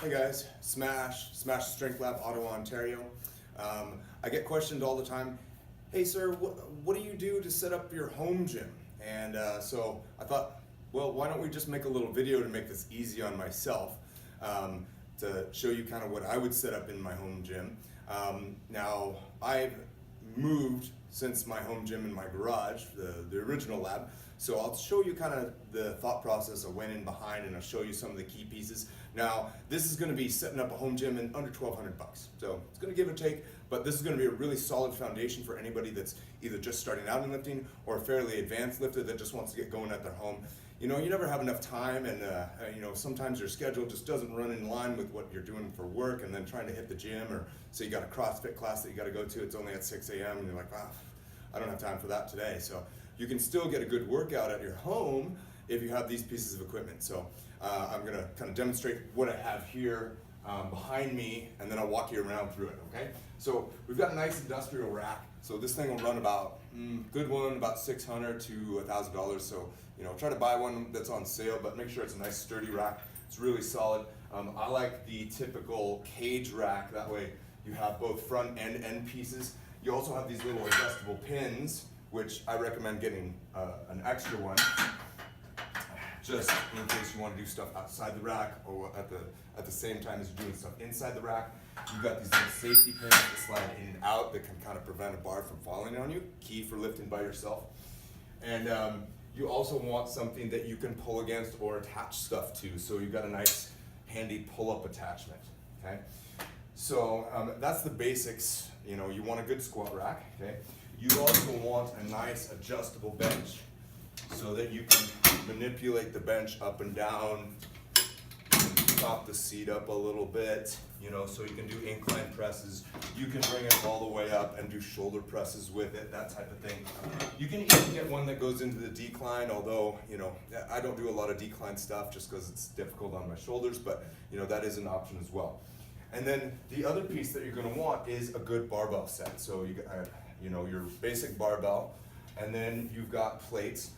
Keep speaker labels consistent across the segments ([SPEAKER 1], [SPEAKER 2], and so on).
[SPEAKER 1] Hey guys, Smash Strength Lab, Ottawa, Ontario. I get questioned all the time, hey sir, what do you do to set up your home gym? And so I thought, well, why don't we just make a little video to make this easy on myself, to show you kind of what I would set up in my home gym. Now, I've moved since my home gym in my garage, the original lab, so I'll show you kind of the thought process I went in behind, and I'll show you some of the key pieces. Now, this is going to be setting up a home gym in under $1,200 bucks, so it's going to give or take, but this is going to be a really solid foundation for anybody that's either just starting out in lifting or a fairly advanced lifter that just wants to get going at their home. You know, you never have enough time, and you know, sometimes your schedule just doesn't run in line with what you're doing for work, and then trying to hit the gym, or say you got a CrossFit class that you got to go to, it's only at 6 a.m. and you're like, I don't have time for that today. So you can still get a good workout at your home if you have these pieces of equipment. So I'm gonna kind of demonstrate what I have here behind me, and then I'll walk you around through it, okay? So we've got a nice industrial rack. So this thing will run about, good one, about $600 to $1,000. So, you know, try to buy one that's on sale, but make sure it's a nice sturdy rack. It's really solid. I like the typical cage rack. That way you have both front and end pieces. You also have these little adjustable pins, which I recommend getting an extra one, just in case you want to do stuff outside the rack or at the same time as you're doing stuff inside the rack. You've got these little safety pins that slide in and out that can kind of prevent a bar from falling on you, key for lifting by yourself. And you also want something that you can pull against or attach stuff to, so you've got a nice handy pull-up attachment, okay? So that's the basics. You know, you want a good squat rack, okay? You also want a nice adjustable bench so that you can manipulate the bench up and down, prop the seat up a little bit, you know, so you can do incline presses. You can bring it all the way up and do shoulder presses with it, that type of thing. You can even get one that goes into the decline, although, you know, I don't do a lot of decline stuff just because it's difficult on my shoulders, but, you know, that is an option as well. And then the other piece that you're going to want is a good barbell set. So you know, your basic barbell, and then you've got plates.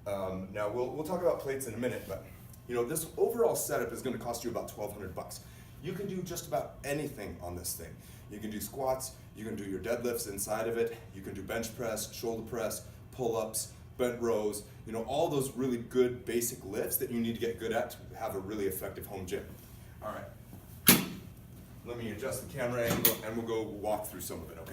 [SPEAKER 1] Now we'll talk about plates in a minute, but you know, this overall setup is going to cost you about $1,200 bucks. You can do just about anything on this thing. You can do squats, you can do your deadlifts inside of it, you can do bench press, shoulder press, pull-ups, bent rows, you know, all those really good basic lifts that you need to get good at to have a really effective home gym. All right, let me adjust the camera angle and we'll go walk through some of it, okay?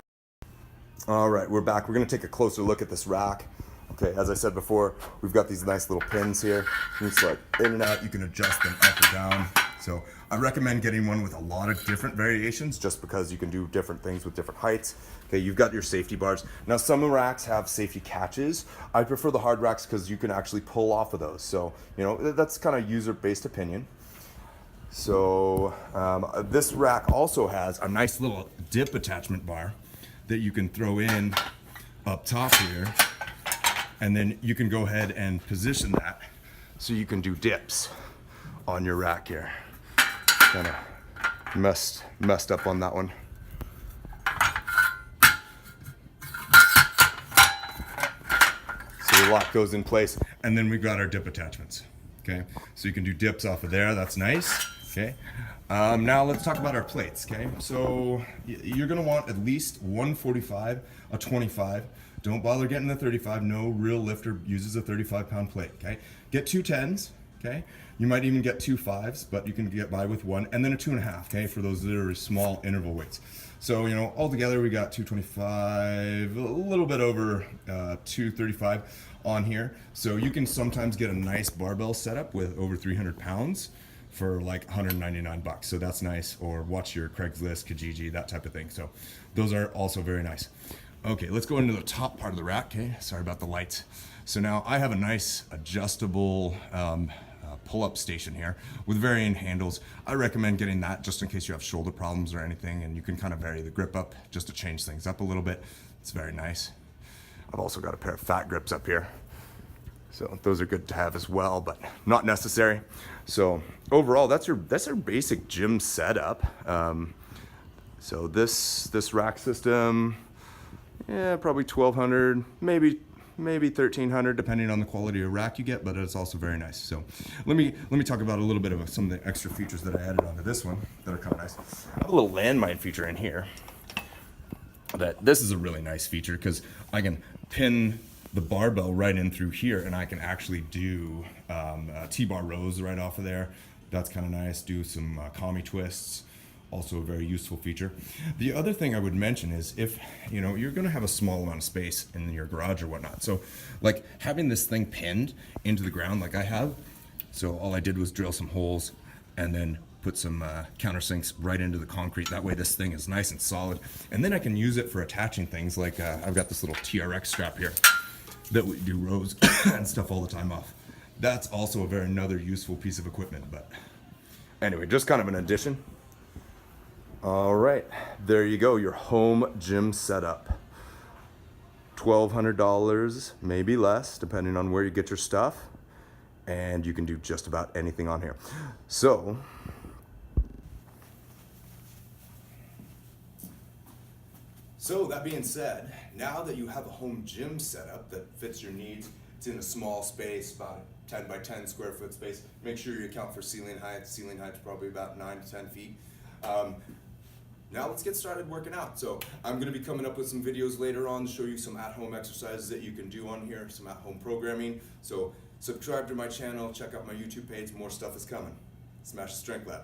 [SPEAKER 1] All right, we're back. We're gonna take a closer look at this rack. Okay, as I said before, we've got these nice little pins here. You can select in and out, you can adjust them up or down. So I recommend getting one with a lot of different variations just because you can do different things with different heights. Okay, you've got your safety bars. Now some racks have safety catches. I prefer the hard racks because you can actually pull off of those. So, you know, that's kind of user-based opinion. So this rack also has a nice little dip attachment bar that you can throw in up top here, and then you can go ahead and position that so you can do dips on your rack here. Kind of messed up on that one. So the lock goes in place, and then we've got our dip attachments. Okay, so you can do dips off of there. That's nice. Okay, now let's talk about our plates. Okay, so you're gonna want at least 145, a 25. Don't bother getting the 35. No real lifter uses a 35-pound plate. Okay, get 2 10s. Okay, you might even get 2 5s, but you can get by with one, and then a 2.5. Okay, for those that are small interval weights. So, you know, altogether we got 225, a little bit over 235 on here. So you can sometimes get a nice barbell setup with over 300 pounds for like 199 bucks. So that's nice. Or watch your Craigslist, Kijiji, that type of thing. So those are also very nice. Okay, let's go into the top part of the rack. Okay, sorry about the lights. So now I have a nice adjustable pull-up station here with varying handles. I recommend getting that just in case you have shoulder problems or anything, and you can kind of vary the grip up just to change things up a little bit. It's very nice. I've also got a pair of fat grips up here. So those are good to have as well, but not necessary. So overall, that's your basic gym setup. So this rack system, yeah, probably 1,200, maybe maybe 1,300 depending on the quality of rack you get, but it's also very nice. So let me talk about a little bit of some of the extra features that I added onto this one that are kind of nice. I have a little landmine feature in here. This is a really nice feature because I can pin the barbell right in through here, and I can actually do T-bar rows right off of there. That's kind of nice. Do some commie twists. Also a very useful feature. The other thing I would mention is if you're going to have a small amount of space in your garage or whatnot, so like having this thing pinned into the ground like I have, so all I did was drill some holes and then put some countersinks right into the concrete. That way this thing is nice and solid, and then I can use it for attaching things like I've got this little TRX strap here that we do rows and stuff all the time off. That's also another useful piece of equipment. But anyway, just kind of an addition. All right, there you go, your home gym setup. $1,200, maybe less, depending on where you get your stuff, and you can do just about anything on here. So that being said, now that you have a home gym setup that fits your needs, it's in a small space, about a 10 by 10 square foot space. Make sure you account for ceiling height. Ceiling height's probably about 9 to 10 feet. Now let's get started working out. So I'm going to be coming up with some videos later on to show you some at-home exercises that you can do on here, some at-home programming. So subscribe to my channel, check out my YouTube page, more stuff is coming. Smash the Strength Lab.